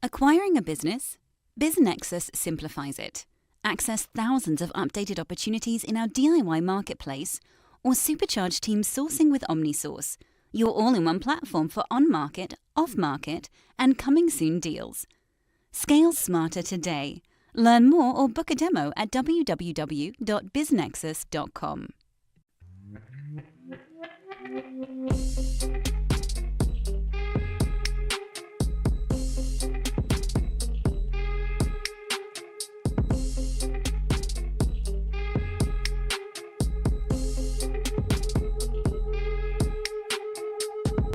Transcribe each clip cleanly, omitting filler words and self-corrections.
Acquiring a business? BizNexus simplifies it. Access thousands of updated opportunities in our DIY marketplace or supercharge team sourcing with OmniSource, your all-in-one platform for on-market, off-market, and coming-soon deals. Scale smarter today. Learn more or book a demo at www.biznexus.com.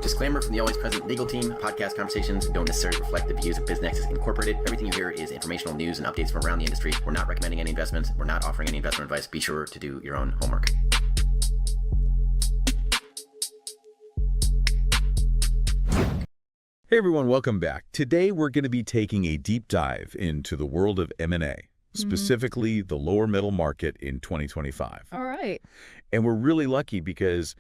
Disclaimer from the always present legal team. Podcast conversations don't necessarily reflect the views of BizNexus Incorporated. Everything you hear is informational news and updates from around the industry. We're not recommending any investments. We're not offering any investment advice. Be sure to do your own homework. Hey everyone, welcome back. Today we're going to be taking a deep dive into the world of M&A, specifically the lower middle market in 2025. All right. And we're really lucky because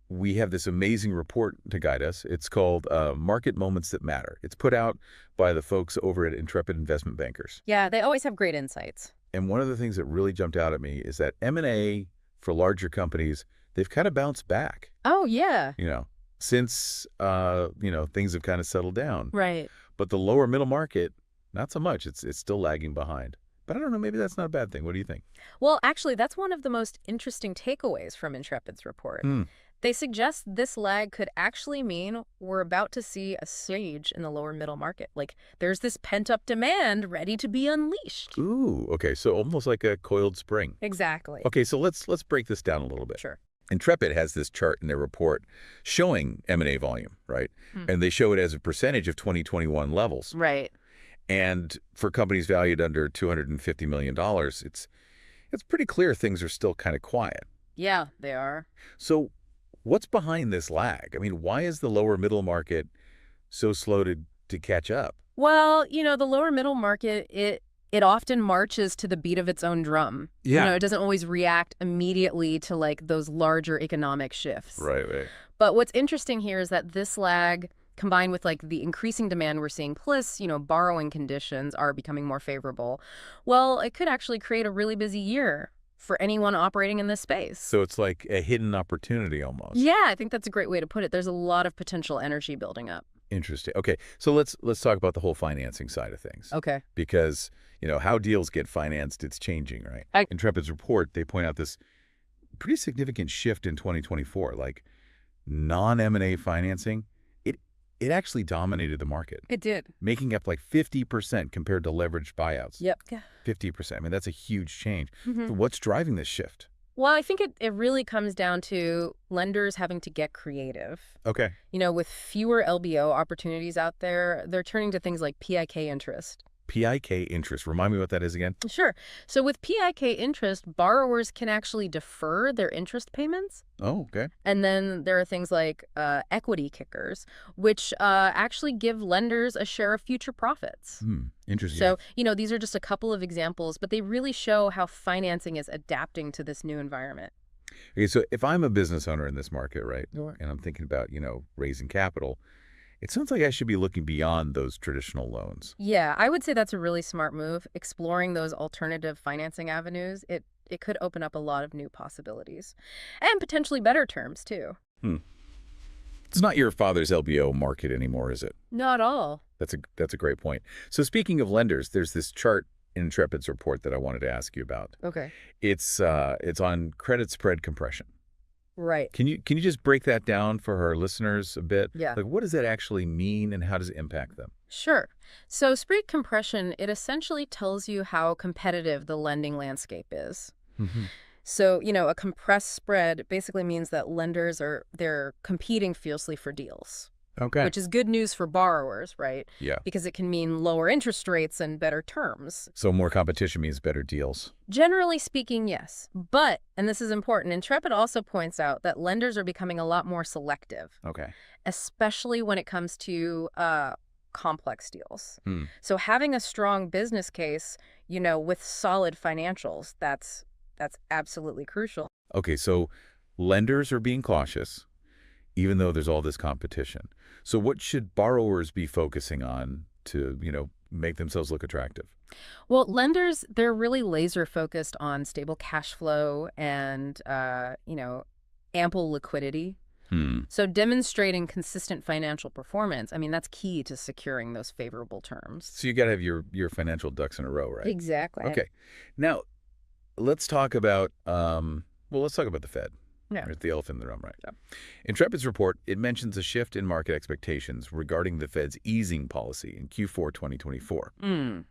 we have this amazing report to guide us. It's called Market Moments That Matter. It's put out by the folks over at Intrepid Investment Bankers. Yeah, they always have great insights. And one of the things that really jumped out at me is that M&A for larger companies, they've kind of bounced back. Oh, yeah. Since, things have kind of settled down. Right. But the lower middle market, not so much. It's still lagging behind. But I don't know, maybe that's not a bad thing. What do you think? Well, actually, that's one of the most interesting takeaways from Intrepid's report. They suggest this lag could actually mean we're about to see a surge in the lower middle market. Like, there's this pent-up demand ready to be unleashed. Ooh, okay. So almost like a coiled spring. Exactly. Okay, so let's break this down a little bit. Sure. Intrepid has this chart in their report showing M&A volume, right? And they show it as a percentage of 2021 levels. Right. And for companies valued under $250 million, it's pretty clear things are still kind of quiet. Yeah, they are. So what's behind this lag? I mean, why is the lower middle market so slow to catch up? Well, the lower middle market, it often marches to the beat of its own drum. Yeah. It doesn't always react immediately to like those larger economic shifts. Right. But what's interesting here is that this lag, combined with like the increasing demand we're seeing, plus, borrowing conditions are becoming more favorable. Well, it could actually create a really busy year for anyone operating in this space. So it's like a hidden opportunity almost. Yeah, I think that's a great way to put it. There's a lot of potential energy building up. Interesting. Okay, so let's talk about the whole financing side of things. Okay. Because, how deals get financed, it's changing, right? Intrepid's report, they point out this pretty significant shift in 2024, like non-M&A financing. It actually dominated the market. It did. Making up like 50% compared to leveraged buyouts. Yep. 50%. I mean, that's a huge change. So what's driving this shift? Well, I think it really comes down to lenders having to get creative. Okay. With fewer LBO opportunities out there, they're turning to things like PIK interest. PIK interest. Remind me what that is again. Sure. So with PIK interest, borrowers can actually defer their interest payments. Oh, okay. And then there are things like equity kickers, which actually give lenders a share of future profits. Interesting. So, these are just a couple of examples, but they really show how financing is adapting to this new environment. Okay, so if I'm a business owner in this market, right, Sure. and I'm thinking about, raising capital, it sounds like I should be looking beyond those traditional loans. Yeah, I would say that's a really smart move. Exploring those alternative financing avenues, it could open up a lot of new possibilities and potentially better terms, too. It's not your father's LBO market anymore, is it? Not all. That's a great point. So speaking of lenders, there's this chart in Intrepid's report that I wanted to ask you about. Okay. It's on credit spread compression. Right. Can you just break that down for our listeners a bit? Yeah. Like, what does that actually mean and how does it impact them? Sure. So spread compression, it essentially tells you how competitive the lending landscape is. So, a compressed spread basically means that lenders they're competing fiercely for deals. Okay. Which is good news for borrowers, right? Yeah. Because it can mean lower interest rates and better terms. So more competition means better deals. Generally speaking, yes. But, and this is important, Intrepid also points out that lenders are becoming a lot more selective. Okay. Especially when it comes to complex deals. So having a strong business case, with solid financials, that's absolutely crucial. Okay, so lenders are being cautious, even though there's all this competition. So what should borrowers be focusing on make themselves look attractive? Well, lenders, they're really laser focused on stable cash flow and, ample liquidity. So demonstrating consistent financial performance, I mean, that's key to securing those favorable terms. So you got to have your financial ducks in a row, right? Exactly. Okay. Now, let's talk about the Fed. Yeah. It's the elephant in the room, right? Yeah. Intrepid's report, it mentions a shift in market expectations regarding the Fed's easing policy in Q4 2024. And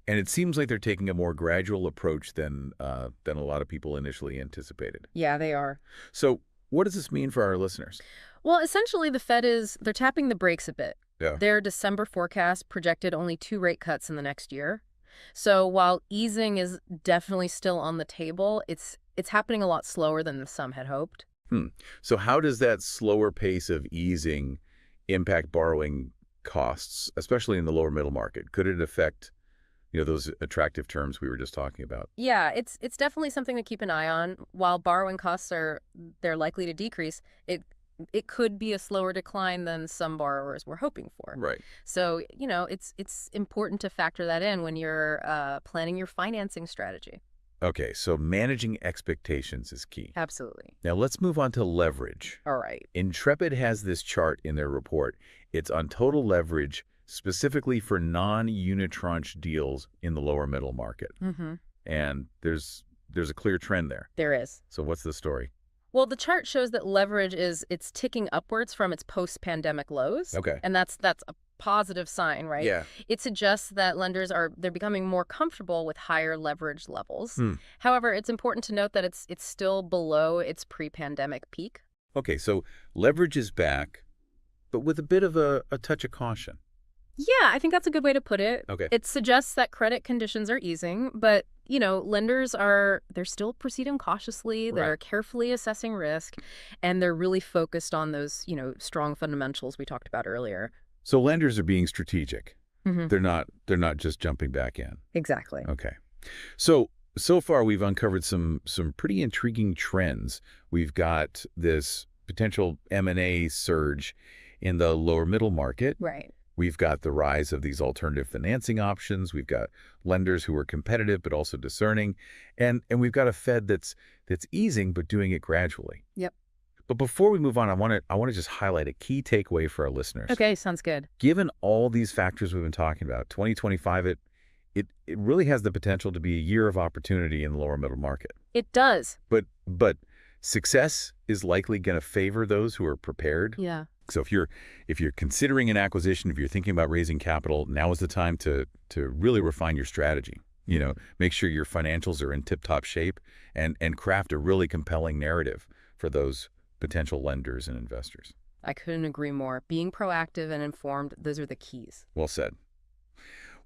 it seems like they're taking a more gradual approach than a lot of people initially anticipated. Yeah, they are. So what does this mean for our listeners? Well, essentially, the Fed they're tapping the brakes a bit. Yeah. Their December forecast projected only 2 rate cuts in the next year. So while easing is definitely still on the table, it's happening a lot slower than some had hoped. So how does that slower pace of easing impact borrowing costs, especially in the lower middle market? Could it affect, those attractive terms we were just talking about? Yeah, it's definitely something to keep an eye on. While borrowing costs they're likely to decrease, it could be a slower decline than some borrowers were hoping for. Right. So, it's important to factor that in when you're planning your financing strategy. Okay, so managing expectations is key. Absolutely. Now let's move on to leverage. All right. Intrepid has this chart in their report. It's on total leverage specifically for non-unitranche deals in the lower middle market. And there's a clear trend there. There is. So what's the story? Well, the chart shows that leverage it's ticking upwards from its post-pandemic lows. Okay. And that's a positive sign, right? Yeah. It suggests that lenders they're becoming more comfortable with higher leverage levels. However, it's important to note that it's still below its pre-pandemic peak. Okay, so leverage is back, but with a bit of a touch of caution. Yeah, I think that's a good way to put it. Okay. It suggests that credit conditions are easing, but, lenders they're still proceeding cautiously, they're Right. carefully assessing risk, and they're really focused on those, strong fundamentals we talked about earlier. So lenders are being strategic. They're not just jumping back in. Exactly. Okay. So far we've uncovered some pretty intriguing trends. We've got this potential M&A surge in the lower middle market. Right. We've got the rise of these alternative financing options. We've got lenders who are competitive but also discerning. And we've got a Fed that's easing but doing it gradually. Yep. But before we move on, I want to just highlight a key takeaway for our listeners. Okay, sounds good. Given all these factors we've been talking about, 2025, it really has the potential to be a year of opportunity in the lower middle market. It does. But success is likely going to favor those who are prepared. Yeah. So if you're considering an acquisition, if you're thinking about raising capital, now is the time to really refine your strategy. Make sure your financials are in tip-top shape and craft a really compelling narrative for those potential lenders and investors. I couldn't agree more. Being proactive and informed, those are the keys. Well said.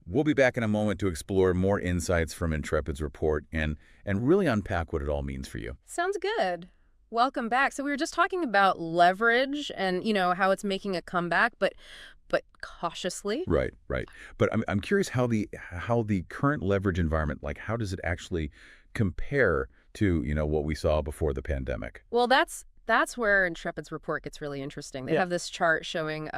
We'll be back in a moment to explore more insights from Intrepid's report and really unpack what it all means for you. Sounds good. Welcome back. So we were just talking about leverage and, how it's making a comeback, but cautiously. Right. But I'm curious how the current leverage environment, how does it actually compare to, what we saw before the pandemic? Well, that's where Intrepid's report gets really interesting. They have this chart showing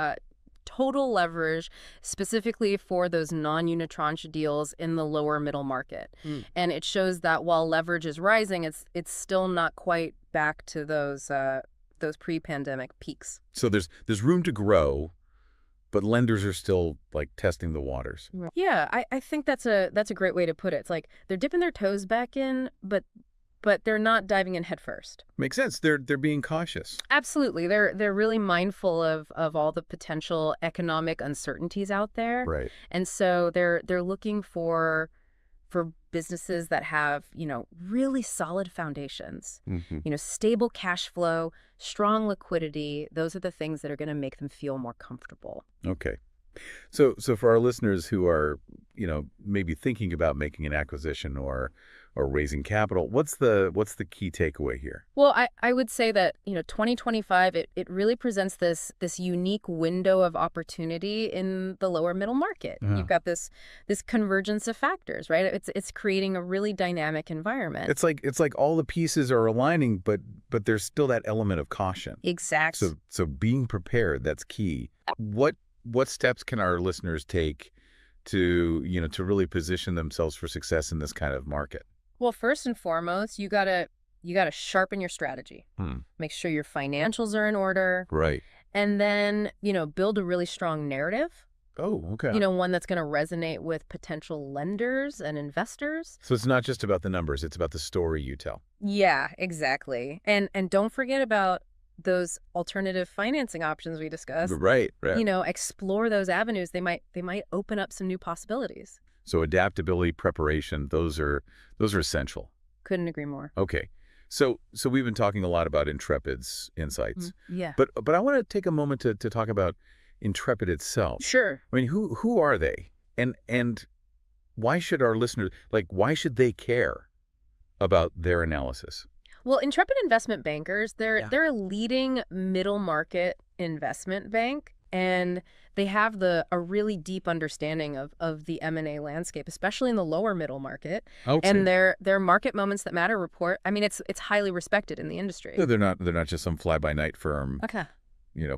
total leverage specifically for those non-unitranche deals in the lower middle market. And it shows that while leverage is rising, it's still not quite back to those pre-pandemic peaks. So there's room to grow, but lenders are still testing the waters. Yeah, I think that's a great way to put it. It's like they're dipping their toes back in, but they're not diving in head first. Makes sense. They're being cautious. Absolutely. They're really mindful of all the potential economic uncertainties out there. Right. And so they're looking for businesses that have, really solid foundations, stable cash flow, strong liquidity. Those are the things that are going to make them feel more comfortable. Okay. So for our listeners who are, maybe thinking about making an acquisition or raising capital, what's the key takeaway here? Well, I would say that, 2025, it really presents this unique window of opportunity in the lower middle market. You've got this convergence of factors, right? It's creating a really dynamic environment. It's like all the pieces are aligning, but there's still that element of caution. Exactly. So being prepared, that's key. What steps can our listeners take to really position themselves for success in this kind of market? Well, first and foremost, you gotta sharpen your strategy. Make sure your financials are in order. Right. And then, build a really strong narrative. Oh, okay. One that's going to resonate with potential lenders and investors. So it's not just about the numbers, it's about the story you tell. Yeah, exactly. And don't forget about those alternative financing options we discussed. Right. Explore those avenues. They might open up some new possibilities. So adaptability, preparation, those are essential. Couldn't agree more. Okay. So we've been talking a lot about Intrepid's insights. Yeah. But I want to take a moment to talk about Intrepid itself. Sure. I mean, who are they? And why should our listeners, why should they care about their analysis? Well, Intrepid Investment Bankers, they're a leading middle market investment bank, and they have a really deep understanding of the M&A landscape, especially in the lower middle market. Okay. And their Market Moments That Matter report, I mean, it's highly respected in the industry. No, they're not just some fly-by-night firm. Okay.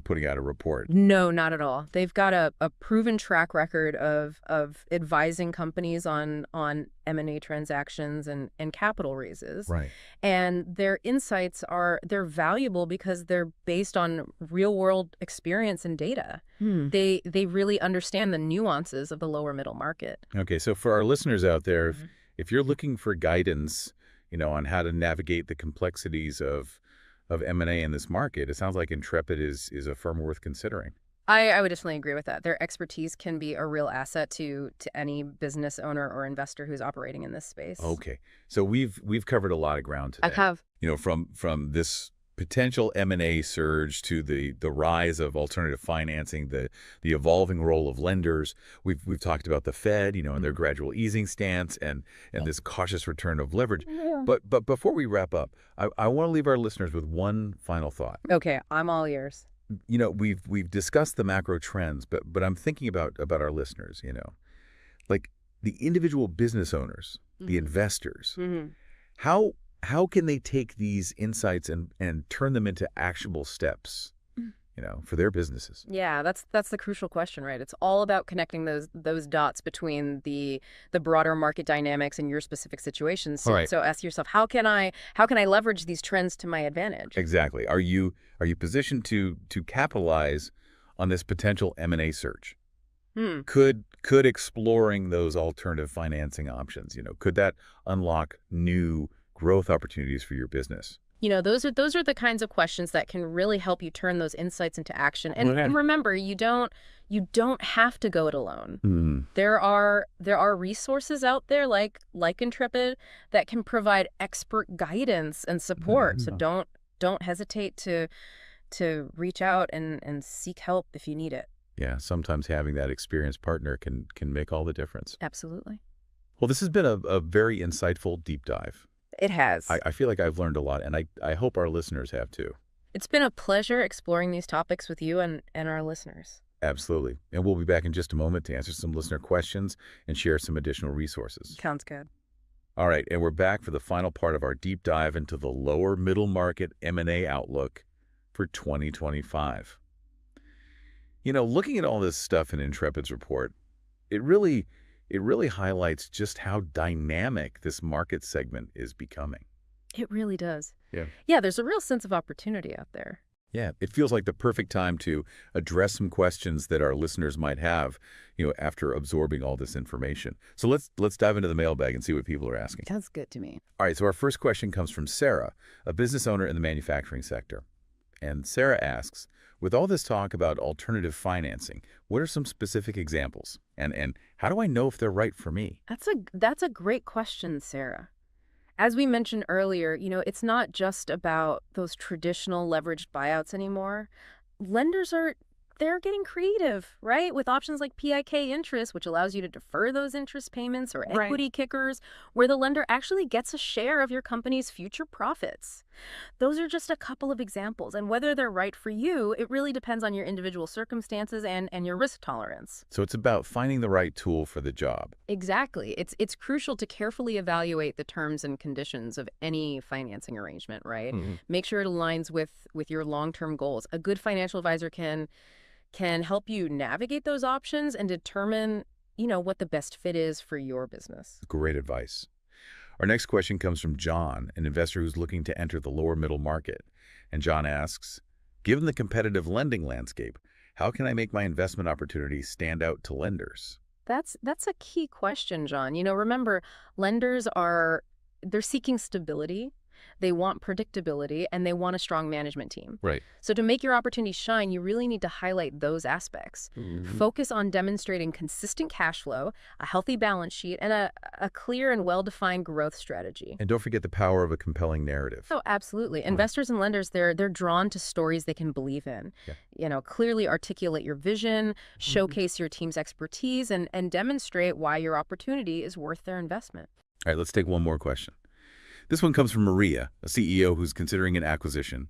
Putting out a report. No, not at all. They've got a proven track record of advising companies on M&A transactions and capital raises. Right. And their insights they're valuable because they're based on real world experience and data. They really understand the nuances of the lower middle market. Okay, so for our listeners out there, if you're looking for guidance, on how to navigate the complexities of M&A in this market, it sounds like Intrepid is a firm worth considering. I would definitely agree with that. Their expertise can be a real asset to any business owner or investor who's operating in this space. Okay. So we've covered a lot of ground today. I have. From this potential M&A surge to the rise of alternative financing, the evolving role of lenders. We've talked about the Fed, and their gradual easing stance and this cautious return of leverage. Yeah. But before we wrap up, I want to leave our listeners with one final thought. Okay, I'm all ears. We've discussed the macro trends, but I'm thinking about our listeners, like the individual business owners, the investors. How can they take these insights and turn them into actionable steps, for their businesses? Yeah, that's the crucial question, right? It's all about connecting those dots between the broader market dynamics and your specific situations. So, right. So ask yourself, how can I leverage these trends to my advantage? Exactly. Are you positioned to capitalize on this potential M&A surge? Could exploring those alternative financing options, could that unlock new growth opportunities for your business? Those are the kinds of questions that can really help you turn those insights into action. And remember, you don't have to go it alone. There are resources out there like Intrepid that can provide expert guidance and support. So don't hesitate to reach out and seek help if you need it. Yeah, sometimes having that experienced partner can make all the difference. Absolutely. Well, this has been a very insightful deep dive. It has. I feel like I've learned a lot, and I hope our listeners have too. It's been a pleasure exploring these topics with you and our listeners. Absolutely. And we'll be back in just a moment to answer some listener questions and share some additional resources. Sounds good. All right, and we're back for the final part of our deep dive into the lower middle market M&A outlook for 2025. Looking at all this stuff in Intrepid's report, it really highlights just how dynamic this market segment is becoming. It really does. Yeah. Yeah, there's a real sense of opportunity out there. Yeah, it feels like the perfect time to address some questions that our listeners might have, after absorbing all this information. So let's dive into the mailbag and see what people are asking. Sounds good to me. All right, so our first question comes from Sarah, a business owner in the manufacturing sector. And Sarah asks, with all this talk about alternative financing, what are some specific examples? And how do I know if they're right for me? That's a great question, Sarah. As we mentioned earlier, it's not just about those traditional leveraged buyouts anymore. Lenders they're getting creative, right? With options like PIK interest, which allows you to defer those interest payments, or equity kickers, where the lender actually gets a share of your company's future profits. Those are just a couple of examples. And whether they're right for you, it really depends on your individual circumstances and your risk tolerance. So it's about finding the right tool for the job. Exactly. It's crucial to carefully evaluate the terms and conditions of any financing arrangement, right? Make sure it aligns with your long-term goals. A good financial advisor can help you navigate those options and determine, what the best fit is for your business. Great advice. Our next question comes from John, an investor who's looking to enter the lower middle market. And John asks, given the competitive lending landscape, how can I make my investment opportunities stand out to lenders? That's a key question, John. Remember, lenders they're seeking stability. They want predictability, and they want a strong management team. Right. So to make your opportunity shine, you really need to highlight those aspects. Focus on demonstrating consistent cash flow, a healthy balance sheet, and a clear and well-defined growth strategy. And don't forget the power of a compelling narrative. Oh, absolutely. Investors and lenders, they're drawn to stories they can believe in. Yeah. Clearly articulate your vision, showcase your team's expertise, and demonstrate why your opportunity is worth their investment. All right, let's take one more question. This one comes from Maria, a CEO who's considering an acquisition.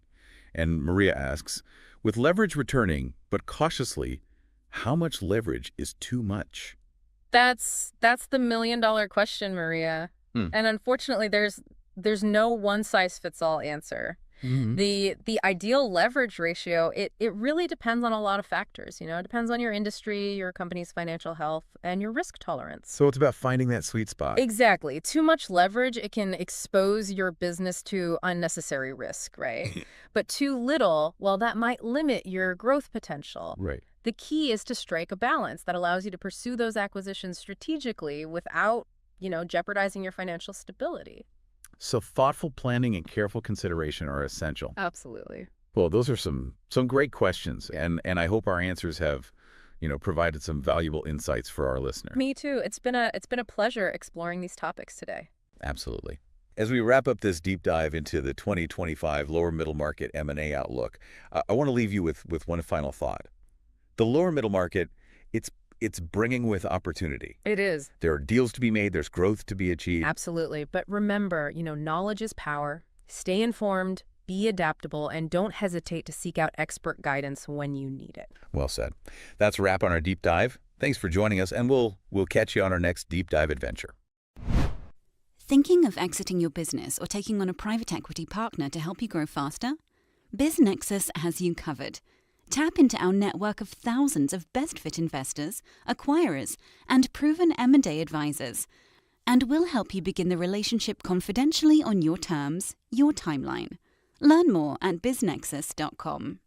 And Maria asks, with leverage returning, but cautiously, how much leverage is too much? That's the million-dollar question, Maria. And unfortunately, there's no one-size-fits-all answer. The ideal leverage ratio, it really depends on a lot of factors. It depends on your industry, your company's financial health, and your risk tolerance. So it's about finding that sweet spot. Exactly. Too much leverage, it can expose your business to unnecessary risk, right? But too little, well, that might limit your growth potential. Right. The key is to strike a balance that allows you to pursue those acquisitions strategically without, jeopardizing your financial stability. So thoughtful planning and careful consideration are essential. Absolutely. Well, those are some great questions, and I hope our answers have, provided some valuable insights for our listener. Me too. It's been a pleasure exploring these topics today. Absolutely. As we wrap up this deep dive into the 2025 lower middle market M&A outlook, I want to leave you with one final thought. The lower middle market, it's bringing with opportunity. It is. There are deals to be made. There's growth to be achieved. Absolutely. But remember, knowledge is power. Stay informed, be adaptable, and don't hesitate to seek out expert guidance when you need it. Well said. That's a wrap on our deep dive. Thanks for joining us, and we'll catch you on our next deep dive adventure. Thinking of exiting your business or taking on a private equity partner to help you grow faster? BizNexus has you covered. Tap into our network of thousands of best-fit investors, acquirers, and proven M&A advisors, and we'll help you begin the relationship confidentially on your terms, your timeline. Learn more at biznexus.com.